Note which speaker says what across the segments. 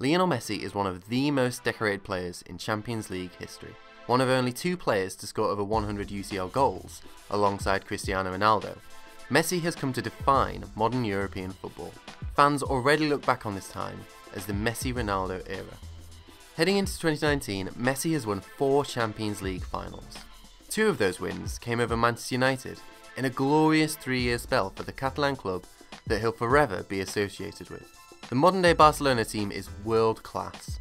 Speaker 1: Lionel Messi is one of the most decorated players in Champions League history. One of only 2 players to score over 100 UCL goals, alongside Cristiano Ronaldo. Messi has come to define modern European football. Fans already look back on this time as the Messi-Ronaldo era. Heading into 2019, Messi has won 4 Champions League finals. 2 of those wins came over Manchester United, in a glorious 3-year spell for the Catalan club that he'll forever be associated with. The modern-day Barcelona team is world-class,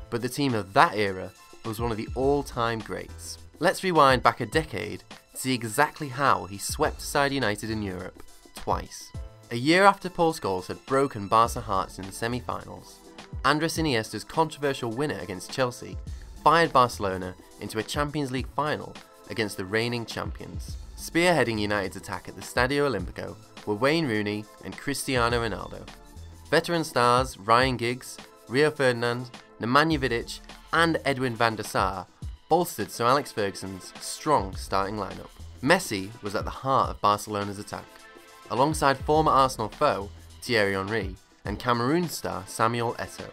Speaker 1: but the team of that era was one of the all-time greats. Let's rewind back a decade to see exactly how he swept aside United in Europe twice. A year after Paul Scholes had broken Barca hearts in the semi-finals, Andres Iniesta's controversial winner against Chelsea fired Barcelona into a Champions League final against the reigning champions. Spearheading United's attack at the Stadio Olimpico were Wayne Rooney and Cristiano Ronaldo. Veteran stars Ryan Giggs, Rio Ferdinand, Nemanja Vidic and Edwin van der Sar bolstered Sir Alex Ferguson's strong starting lineup. Messi was at the heart of Barcelona's attack, alongside former Arsenal foe Thierry Henry and Cameroon star Samuel Eto'o.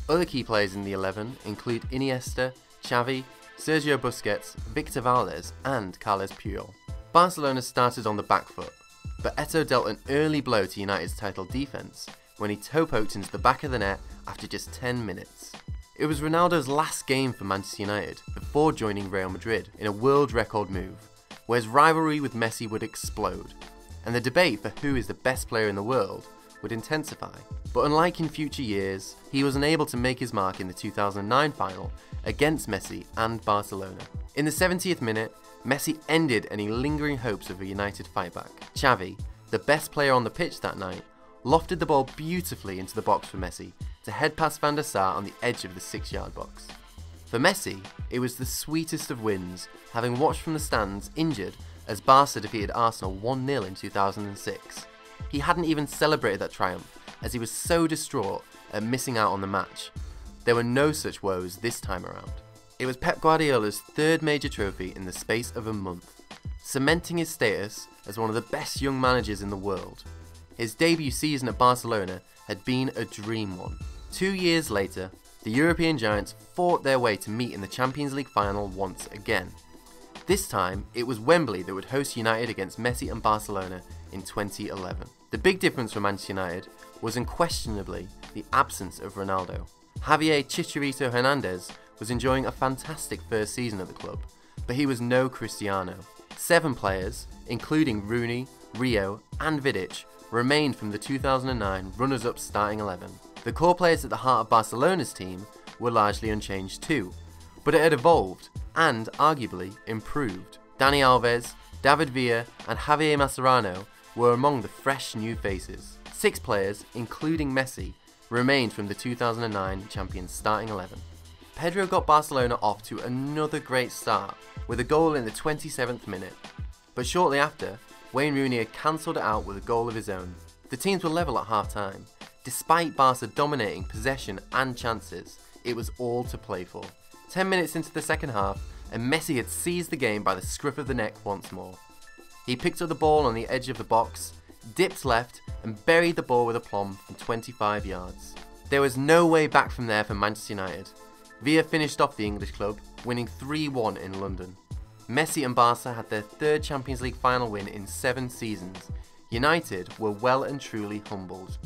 Speaker 1: Other key players in the 11 include Iniesta, Xavi, Sergio Busquets, Victor Valdés and Carles Puyol. Barcelona started on the back foot, but Eto'o dealt an early blow to United's title defence when he toe-poked into the back of the net after just 10 minutes. It was Ronaldo's last game for Manchester United before joining Real Madrid in a world record move, where his rivalry with Messi would explode, and the debate for who is the best player in the world would intensify. But unlike in future years, he was unable to make his mark in the 2009 final against Messi and Barcelona. In the 70th minute, Messi ended any lingering hopes of a United fightback. Xavi, the best player on the pitch that night, lofted the ball beautifully into the box for Messi to head past Van der Sar on the edge of the 6-yard box. For Messi, it was the sweetest of wins, having watched from the stands injured as Barca defeated Arsenal 1-0 in 2006. He hadn't even celebrated that triumph as he was so distraught at missing out on the match. There were no such woes this time around. It was Pep Guardiola's 3rd major trophy in the space of a month, cementing his status as one of the best young managers in the world. His debut season at Barcelona had been a dream one. 2 years later, the European giants fought their way to meet in the Champions League final once again. This time, it was Wembley that would host United against Messi and Barcelona in 2011. The big difference for Manchester United was unquestionably the absence of Ronaldo. Javier Chicharito Hernandez was enjoying a fantastic first season at the club, but he was no Cristiano. 7 players, including Rooney, Rio and Vidic, remained from the 2009 runners-up starting 11. The core players at the heart of Barcelona's team were largely unchanged too, but it had evolved and arguably improved. Dani Alves, David Villa and Javier Mascherano were among the fresh new faces. 6 players, including Messi, remained from the 2009 champions starting 11. Pedro got Barcelona off to another great start with a goal in the 27th minute, but shortly after, Wayne Rooney had cancelled it out with a goal of his own. The teams were level at half-time. Despite Barca dominating possession and chances, it was all to play for. 10 minutes into the second half, and Messi had seized the game by the scruff of the neck once more. He picked up the ball on the edge of the box, dipped left, and buried the ball with aplomb from 25 yards. There was no way back from there for Manchester United. Villa finished off the English club, winning 3-1 in London. Messi and Barca had their 3rd Champions League final win in 7 seasons. United were well and truly humbled.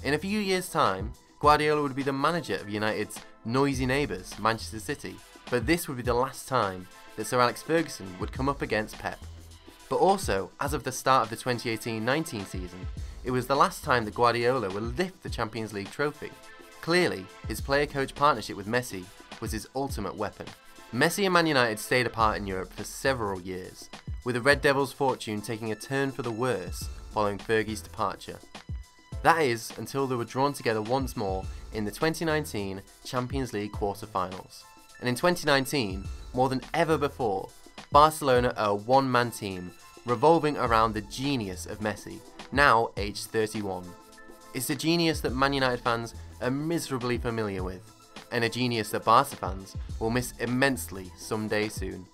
Speaker 1: In a few years' time, Guardiola would be the manager of United's noisy neighbours, Manchester City, but this would be the last time that Sir Alex Ferguson would come up against Pep. But also, as of the start of the 2018-19 season, it was the last time that Guardiola would lift the Champions League trophy. Clearly, his player-coach partnership with Messi was his ultimate weapon. Messi and Man United stayed apart in Europe for several years, with the Red Devils' fortune taking a turn for the worse following Fergie's departure. That is, until they were drawn together once more in the 2019 Champions League quarter-finals. And in 2019, more than ever before, Barcelona are a one-man team revolving around the genius of Messi, now aged 31. It's a genius that Man United fans are miserably familiar with, and a genius that Barca fans will miss immensely someday soon.